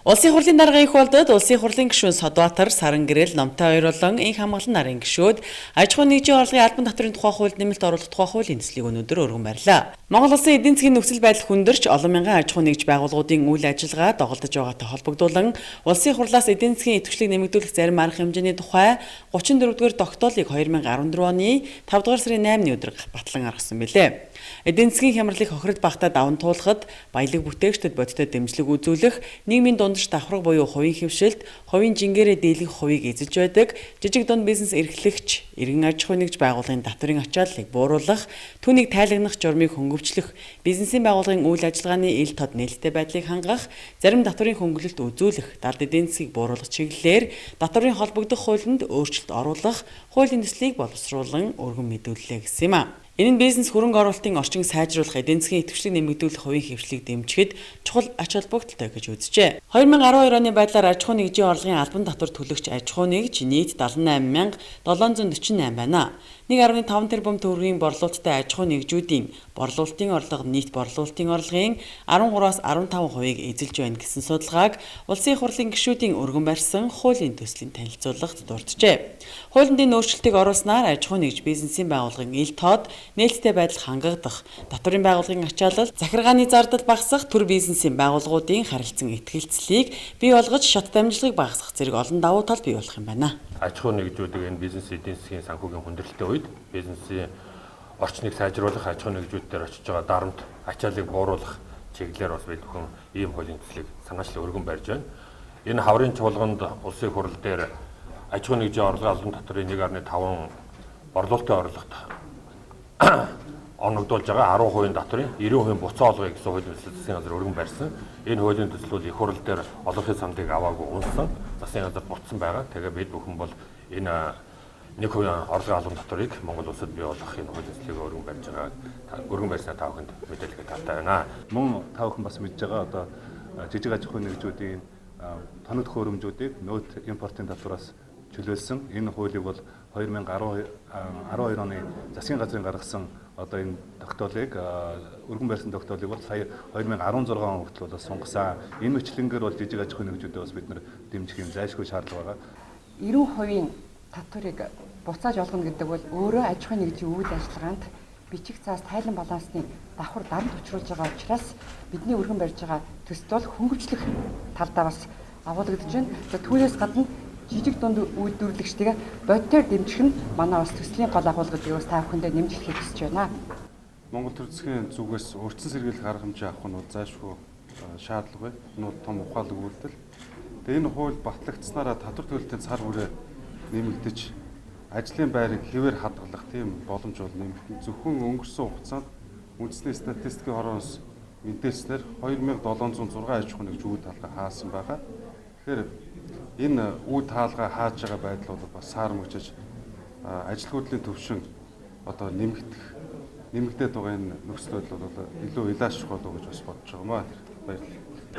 Улсын хурлын даргын их болдод улсын хурлын гишүүн Содбаатар, Сарангэрэл, Номтой хоёр болон Инх хамгаалалтын нарын гишүүд аж ахуйн нэгжийн орлогын албан татврын тухай хуульд нэмэлт оруулах тухай хуулийн төслийг өнөөдөр өргөн барьлаа. Монгол улсын эдийн засгийн нөхцөл байдал хүндэрч олон мянган аж ахуйн нэгж байгууллагуудын үйл ажиллагаа доголдож байгаатай холбогдуулан улсын хурлаас эдийн засгийн идэвхжлийг нэмэгдүүлэх зарим арга хэмжээний тухай 34-р тогтоолыг 2014 оны 5-р сарын 8-ны өдөр батлан гаргасан билээ. Эдийн засгийн хямралыг хохирол багтаа даван туулахад баялаг бүтээгчдэд бодиттой дэмжлэг үзүүлэх, нийгмийн дундаж давхраг буюу хувийн хөвшилт, хувийн жингээрээ дийлэх хувийг эзэлж байдаг, жижиг дунд бизнес эрхлэгч, иргэн аж ахуйн нэгж байгууллагын татврын ачааллыг бууруулах, түүнийг тайлагнах журмыг хөнгөвчлөх, бизнесийн байгууллагын үйл ажиллагааны ил тод нээлттэй байдлыг хангах, зарим татврын хөнгөлөлт үзүүлэх, далд эдийн засгийг бууруулах чиглэлээр татврын холбогдох хуулинд өөрчлөлт оруулах, хуулийн төслийг боловсруулан өргөн мэдүүллээ гэсэн юм а. Энэ нь бизнес хөрөнгө оруулалтын орчинг сайжруулах, эдийн засгийн идэвхжлийг нэмэгдүүлэх хувийн хөвшлийг дэмжихэд чухал ач холбогдолтой гэж үзжээ. 2012 оны байдлаар аж ахуйн нэгжийн орлогын албан татвар төлөгч аж ахуйн нэгж нийт 78748 байна. 1.5 тэрбум төгрөгийн борлуулалттай аж ахуйн нэгжүүдийн борлуулалтын орлого нийт борлуулалтын орлогын 13-аас 15%-ийг эзэлж байна гэсэн судалгааг улсын хурлын гишүүдийн өргөн барьсан хуулийн төслийн танилцуулгад дурджээ. Хуулинд энэ өөрчлөлтийг оруулснаар аж ахуйн нэгж бизнесийн байгууллагын ил тод нээлттэй байдал хангагдах, татврын байгууллагын ачаалал, захиргааны зардал багасах, төр бизнесийн байгууллагуудын харилцан ихтгэлцлийг бий болгож шат дамжлагыг багасгах зэрэг олон давуу тал бий болох юм байна. Аж ахуйн нэгжүүдийг энэ бизнес эдийн засгийн санхүүгийн хүндрэлтэй үед бизнесийн орчныг сайжруулах, аж ахуйн нэгжүүд дээр очиж байгаа дарамт ачааллыг бууруулах чиглэлээр бас бид бүхэн ийм хуулийн төслийг санаачлан өргөн барьж байна. Энэ хаврын чуулганд улсын хурал дээр аж ахуйн нэгжийн орлогын албан татврын 1.5 борлуулалтын орлогот оногдуулж байгаа 10% татврын 90% буцаа олгоё гэсэн хуулийн төсөл засгийн газар өргөн барьсан. Энэ хуулийн төсөл бол их хурал дээр олонхын самдыг аваагүй унсан. Засгийн газар буцсан байгаа. Тэгээ бид бүхэн бол энэ 1% орлогын албан татврыг Монгол улсад бий болгох энэ хуулийн төслийг өргөн барьж байгаа. Өргөн барьснаа та бүхэнд мэдээлэл тавтай байна. Мөн та бүхэн бас мэдж байгаа одоо жижиг аж ахуйн нэгжүүдийн тоног хөөрөмжүүдийг нөөц импортын татвараас чөлөөлсөн. Энэ хуулийг бол 2012 оны засгийн газрын гаргасан одоо энэ тогтоолыг өргөн барьсан тогтоолыг бол сая 2016 он хүртэл бол сунгасан. Энэ мэтлэнгээр бол жижиг аж ахуйн нэгжүүдэд бас бид нар дэмжих юм зайлшгүй шаардлага байгаа. 90% татварыг буцааж олгоно гэдэг бол өөрөө аж ахуйн нэгжийн үйл ажиллагаанд бичих цаас тайлан балансны давхар дарамт учруулж байгаа учраас бидний өргөн барьж байгаа төсөл бол хөнгөвчлөх талдаа бас агуулгадж байна. Түүнээс гадна жижиг дунд үйлдвэрлэгчдээ бодитоор дэмжих нь манай бас төслийн гол агуулгад бас та бүхэндээ нэмжлэхийг хүсэж байна. Монгол төр засгийн зүгээс урьдчилан сэргийлэх арга хэмжээ авах нь бол зайлшгүй шаардлага бай. Энэ том ухаалаг үйлдэл. Тэгээ энэ хууль батлагдсанараа татвар төлөлтийн цар хүрээ нэмэгдэж ажлын байрыг хэвээр хадгалах тийм боломж бол нэмэгдэн. Зөвхөн өнгөрсөн хугацаанд үндэсний статистикийн хорооноос мэдээлснээр 2706 аж ахуйн нэгж үйл хаалгаа хаасан байгаа. Тэгэхээр энэ үйл хаалгаа хааж байгаа байдал бол бас саар мөчөж ажилгүйдлийн төвшин одоо нэмэгдээд байгаа энэ нөхцөл байдал бол илүү илааш чухал гэж бас бодож байгаа маа. Баярлалаа.